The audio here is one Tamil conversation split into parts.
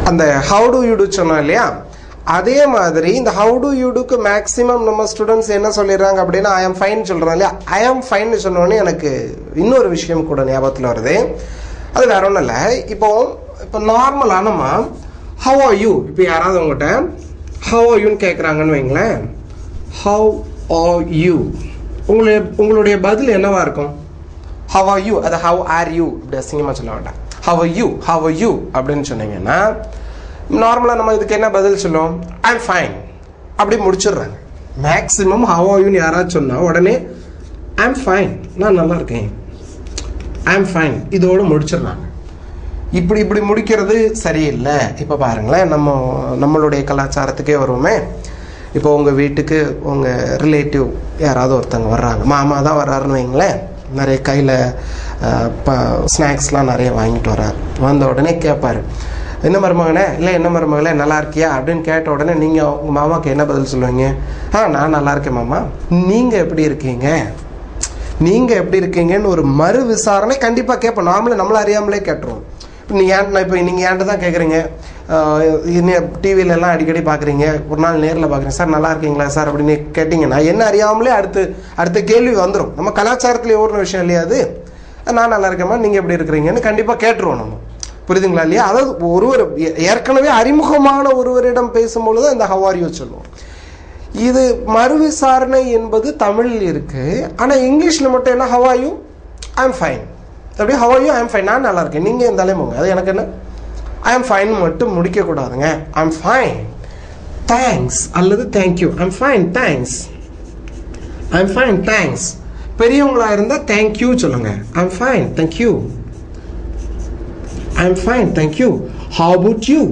அந்த how do you do சொன்னோம் இல்லையா, அதே மாதிரி இந்த how do you doக்கு மேக்ஸிமம் நம்ம ஸ்டூடெண்ட்ஸ் என்ன சொல்லிடுறாங்க அப்படின்னா I am fine சொல்கிறோம் இல்லையா. I am fine சொன்னோடனே எனக்கு இன்னொரு விஷயம் கூட ஞாபகத்தில் வருது. அது வேற ஒன்றும் இல்லை. இப்போ நார்மலாக நம்ம how are you, இப்போ யாராவது உங்கள்கிட்ட how are youன்னு கேட்குறாங்கன்னு வைங்களேன், how are you, உங்களுடைய பதில் என்னவா இருக்கும்? how are you, அது how are you இப்படி அசிங்கமாக சொல்ல வேண்டாம். how are you அப்படின்னு சொன்னீங்கன்னா நார்மலாக நம்ம இதுக்கு என்ன பதில் சொல்லுவோம்? ஐ எம் ஃபைன் அப்படி முடிச்சிடுறாங்க. மேக்ஸிமம் how are you யாராவது சொன்னால் உடனே ஐ எம் ஃபைன், நான் நல்லா இருக்கேன், ஐ எம் ஃபைன், இதோடு முடிச்சிடுறாங்க. இப்படி முடிக்கிறது சரியில்லை. இப்போ பாருங்களேன், நம்மளுடைய கலாச்சாரத்துக்கே வருவோமே. இப்போ உங்கள் வீட்டுக்கு உங்கள் ரிலேட்டிவ் யாராவது ஒருத்தவங்க வர்றாங்க, மாமா தான் வர்றாருன்னு வைங்களேன், நிறைய கையில் ஸ்நாக்ஸ்லாம் நிறைய வாங்கிட்டு வர்றாரு. வந்த உடனே கேட்பாரு, என்ன மருமகனே, இல்லை என்ன மருமகளே நல்லா இருக்கியா அப்படின்னு கேட்ட உடனே நீங்கள் உங்கள் மாமாவுக்கு என்ன பதில் சொல்லுவீங்க? நான் நல்லா இருக்கேன் மாமா, நீங்கள் எப்படி இருக்கீங்க, நீங்கள் எப்படி இருக்கீங்கன்னு ஒரு மறு விசாரணை கண்டிப்பாக கேட்போம். நார்மலாக நம்மளை அறியாமலே கேட்டுருவோம். இப்போ நீங்கள் ஏன்ட்டு தான் கேட்குறீங்க, டிவிலெல்லாம் அடிக்கடி பார்க்குறீங்க, ஒரு நாள் நேரில் பார்க்குறீங்க, சார் நல்லா இருக்கீங்களா சார் அப்படின்னு கேட்டிங்கன்னா என்ன அறியாமலே அடுத்த கேள்வி வந்துடும். நம்ம கலாச்சாரத்தில் ஓடுற விஷயம் இல்லையா அது. நான் நல்லா இருக்கேம்மா, நீங்கள் எப்படி இருக்கிறீங்கன்னு கண்டிப்பாக கேட்டுருவோம் நம்ம. புரியுதுங்களா இல்லையா? அதாவது ஒருவர் ஏற்கனவே அறிமுகமான ஒருவரிடம் பேசும்பொழுது இந்த how are you சொல்லுவோம். இது மறு விசாரணை என்பது தமிழில் இருக்கு. ஆனால் இங்கிலீஷில் மட்டும் என்ன how are you, I am fine. அப்படி how are you, I am fine, நான் நல்லா இருக்கேன், நீங்கள் இருந்தாலே போங்க, அது எனக்கு என்ன, I am fine மட்டும் முடிக்கக்கூடாதுங்க. I am fine, thanks அல்லது thank you. I am fine, thanks. I am fine, thanks. பெரியவங்களா இருந்தால் thank you சொல்லுங்க. I am fine, thank you. I am fine, thank you. How about you?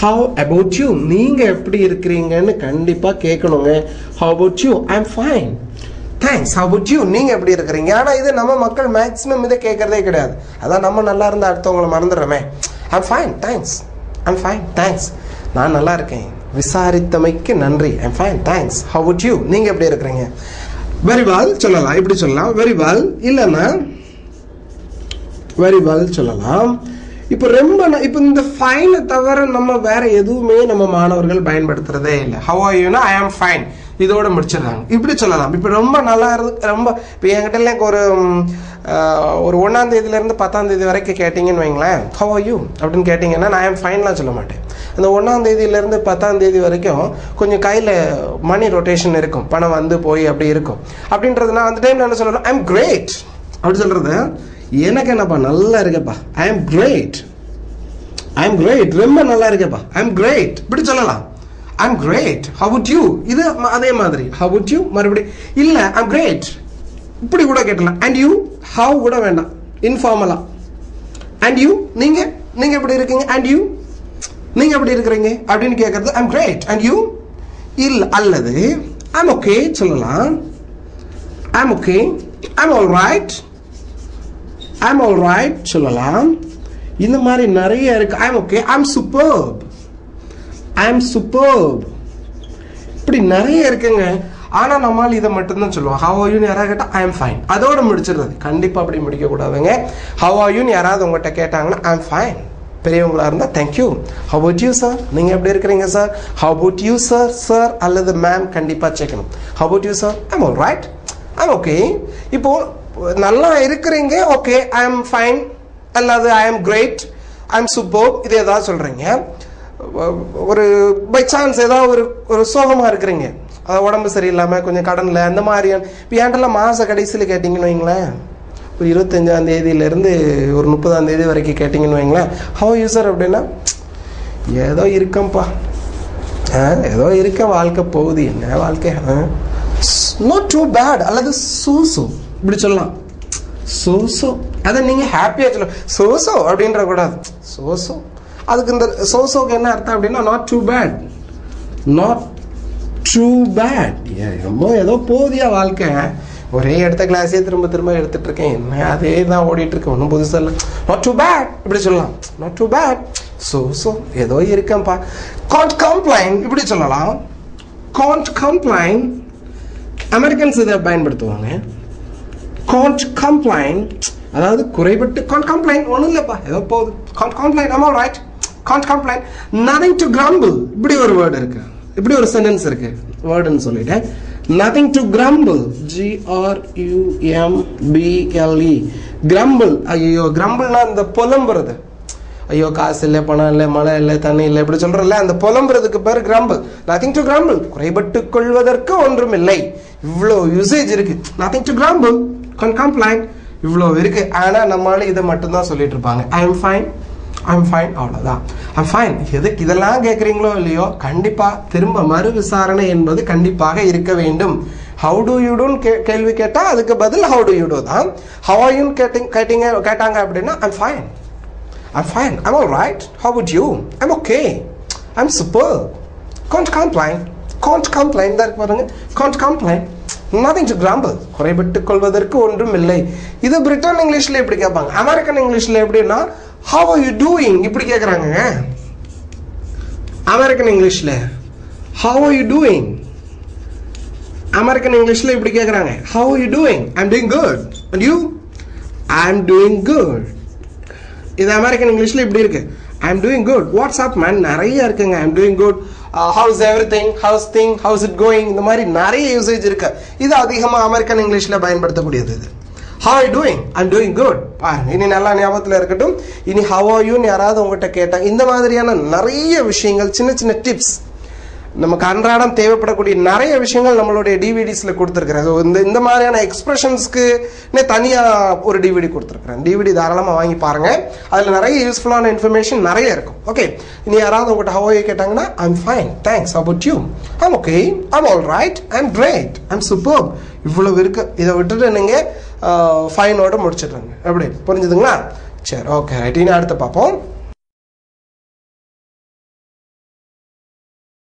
How about you? நீங்க எப்படி இருக்கிறீங்கன்னு கண்டிப்பா கேட்கணுங்க. How about you? I am fine, thanks. How about you? நீங்க எப்படி இருக்கிறீங்க? ஆனா இது நம்ம மக்கள் மேக்ஸிமம் இதை கேட்கறதே கிடையாது. அதான் நம்ம நல்லா இருந்தா அடுத்தவங்களை மறந்துடுறோமே. I am fine, thanks. I am fine, thanks. நான் நல்லா இருக்கேன், விசாரித்தமைக்கு நன்றி. I am fine, thanks. How about you? நீங்க எப்படி இருக்கிறீங்க? Very well சொல்லலாம், இப்படி சொல்லலாம். Very well இல்லைன்னா வெரி வெல் சொல்லலாம். இப்போ இப்போ இந்த ஃபைனை தவிர நம்ம வேற எதுவுமே நம்ம மாணவர்கள் பயன்படுத்துறதே இல்லை. How are யூனா I am fine, இதோட முடிச்சிடறாங்க. இப்படி சொல்லலாம். இப்போ ரொம்ப நல்லா ரொம்ப இப்போ என்கிட்ட ஒரு 1ஆம் தேதியிலேருந்து 10ஆம் தேதி வரைக்கும் கேட்டிங்கன்னு வைங்களேன், ஹவ் ஆர் யூ அப்படின்னு கேட்டிங்கன்னா நான் ஐ ஆம் ஃபைன்லாம் சொல்ல மாட்டேன். அந்த 1ஆம் தேதியிலேருந்து 10ஆம் தேதி வரைக்கும் கொஞ்சம் கையில் மணி ரொட்டேஷன் இருக்கும், பணம் வந்து போய் அப்படி இருக்கும். அப்படின்றது நான் அந்த டைமில் என்ன சொல்லணும், ஐ எம் கிரேட் அப்படி சொல்கிறது. எனக்கு என்னப்பா நல்லா இருக்கேப்பா, I am great, I am great, ரொம்ப நல்லா இருக்கேப்பா, ஐ எம் கிரேட் இப்படி சொல்லலாம். I am great, how about you, இது அதே மாதிரி ஹவ் அபௌட் யூ மறுபடியும் இல்லை ஐ எம் கிரேட் இப்படி கூட கேட்டலாம். அண்ட் யூ, ஹவ் கூட வேண்டாம், இன்ஃபார்மலா. அண்ட் யூ, நீங்க எப்படி இருக்கீங்க, அண்ட் யூ நீங்க எப்படி இருக்கிறீங்க அப்படின்னு கேட்கறது I am great. And you இல்லை அல்லது ஐ எம் ஓகே சொல்லலாம். I am okay, I am all right, I'm all right சொல்லலாம். இந்த மாதிரி நிறைய இருக்கு. I'm okay, I'm superb, I'm superb இப்படி நிறைய இருக்குங்க. ஆனா நம்மால் இதை மட்டும்தான் சொல்லுவோம். How are you யாராவது கேட்டா I am fine அதோட முடிச்சிடுறது. கண்டிப்பா அப்படி முடிக்க கூடாதுங்க. How are you யாராவது உங்ககிட்ட கேட்டாங்கன்னா I am fine, பெரியவங்களா இருந்தா thank you. How about you sir, நீங்க எப்படி இருக்கிறீங்க sir? How about you sir, sir அல்லது மேம் கண்டிப்பா சேர்க்கணும். How about you sir, I'm all right, I'm okay. இப்போ நல்லா இருக்கிறீங்க, ஓகே ஐ எம் ஃபைன் அல்லது I am great, I am super இது ஏதாவது சொல்கிறீங்க. ஒரு பை சான்ஸ் ஏதாவது ஒரு சோகமாக இருக்கிறீங்க, உடம்பு சரியில்லாமல் கொஞ்சம் கடனில் அந்த மாதிரியான. இப்போ ஏன்டெல்லாம் மாத கடைசியில் கேட்டிங்கன்னு வைங்களேன், ஒரு 25ஆம் தேதியிலேருந்து ஒரு 30ஆம் தேதி வரைக்கும் கேட்டிங்கன்னு வைங்களேன், ஹவ் யூ சார் அப்படின்னா ஏதோ இருக்கேன்ப்பா, ஏதோ இருக்க, வாழ்க்கை போகுது, என்ன வாழ்க்கை, நாட் டூ பேட் அல்லது சூசு இப்படி சொல்லலாம். சோசோ அதை நீங்கள் ஹாப்பியாக சொல்லலாம். சோசோ அப்படின்ற கூடாது, சோசோ. அதுக்கு இந்த சோசோக்கு என்ன அர்த்தம் அப்படின்னா not too bad, not too bad, ரொம்ப ஏதோ போதியா வாழ்க்கை, ஒரே எடுத்த கிளாஸே திரும்ப திரும்ப எடுத்துட்டு இருக்கேன், என்ன அதே தான் ஓடிட்டு இருக்கேன், ஒன்றும் புதுசாக இல்லை, நாட் டூ பேட் இப்படி சொல்லலாம். நாட் டூ பேட், சோசோ ஏதோ இருக்கேன்ப்பா. காண்ட் கம்ப்ளைன் இப்படி சொல்லலாம். காண்ட் கம்ப்ளைன் அமெரிக்கன்ஸ் இதை பயன்படுத்துவாங்க. காண்ட் கம்ப்ளைன் அதாவது குறைபட்டு, காண்ட் கம்ப்ளைன் ஒன்றும் இல்லைப்பா ஏதோ போகுது, can't complain, I'm all right, can't complain. Nothing to grumble. இப்படி ஒரு வேர்ட் இருக்கு, இப்படி ஒரு சென்டென்ஸ் இருக்கு, வேர்டுன்னு சொல்லிட்டேன். Nothing to grumble. Grumble. Grumble. ஐயோ, கிரம்பிள்னா இந்த புலம்புறது. ஐயோ, காசு இல்லை, பணம் இல்லை, மழை இல்லை, தண்ணி இல்லை, இப்படி சொல்றல, அந்த புலம்புறதுக்கு பேர் கிரம்பிள். நத்திங் டு கிரம்பிள், குறைபட்டுக் கொள்வதற்கு ஒன்றும் இல்லை. இவ்வளோ யூசேஜ் இருக்கு. Nothing to crumble, can't complain, இவ்வளோ இருக்கு. ஆனா நம்மளால இதை மட்டும்தான் சொல்லிட்டு இருப்பாங்க. I am fine, I am fine, அவ்வளோதான். I am fine. எதுக்கு இதெல்லாம் கேட்குறீங்களோ இல்லையோ, கண்டிப்பா திரும்ப மறு விசாரணை என்பது கண்டிப்பாக இருக்க வேண்டும். How do you do கேள்வி கேட்டா அதுக்கு பதில் how do you do தான். How are you கேட்டாங்க அப்படின்னா I'm fine, I'm fine, I'm all right, how about you? I'm okay, I'm superb, can't complain, can't complain, can't complain, nothing to grumble, குறைபட்டுக் கொள்வதற்கு ஒன்றும் இல்லை. இது பிரிட்டன் இங்கிலீஷ்ல எப்படி கேட்பாங்க. அமெரிக்கன் இங்கிலீஷ்ல எப்படின்னா how are you doing இப்படி கேட்குறாங்க. அமெரிக்கன் இங்கிலீஷ்ல how are you doing, American இங்கிலீஷ்ல இப்படி கேட்குறாங்க. how are you doing? I'm doing good, and you? I'm doing good. இது அமெரிக்கன் இங்கிலீஷ்ல இப்படி இருக்கு. I'm doing good. What's up man? நிறைய இருக்குங்க. I'm doing good. How's everything? How's thing? How's it going? இந்த மாதிரி நிறைய யூசேஜ் இருக்கு. இது அதிகமா அமெரிக்கன் இங்கிலீஷ்ல பயன்படுத்தக்கூடியது. இது how are you doing? I'm doing good. இனி நல்லா ஞாபகத்துல இருக்கட்டும். இனி how are you யாராவது உங்ககிட்ட கேட்டாங்க, இந்த மாதிரியான நிறைய விஷயங்கள், சின்ன சின்ன டிப்ஸ், நமக்கு அன்றாடம் தேவைப்படக்கூடிய நிறைய விஷயங்கள் நம்மளுடைய டிவிடிஸ்ல கொடுத்துருக்கிறேன். இந்த மாதிரியான எக்ஸ்பிரஷன்ஸ்க்கு தனியா ஒரு டிவிடி கொடுத்துருக்கிறேன். டிவிடி தாராளமா வாங்கி பாருங்க. அதுல நிறைய யூஸ்ஃபுல்லான இன்ஃபர்மேஷன் நிறைய இருக்கும். ஓகே, இனி யாராவது உங்கள்கிட்ட how are you கேட்டாங்கன்னா I'm fine, thanks, how about you? I'm okay, I'm all right, I'm great, I'm superb. இவ்வளவு இருக்கு. இதை விட்டுட்டு நீங்க ஃபைனோட முடிச்சிடுறாங்க. எப்படி புரிஞ்சுதுங்களா? சரி, ஓகே ரைட். இனி அடுத்து பார்ப்போம்.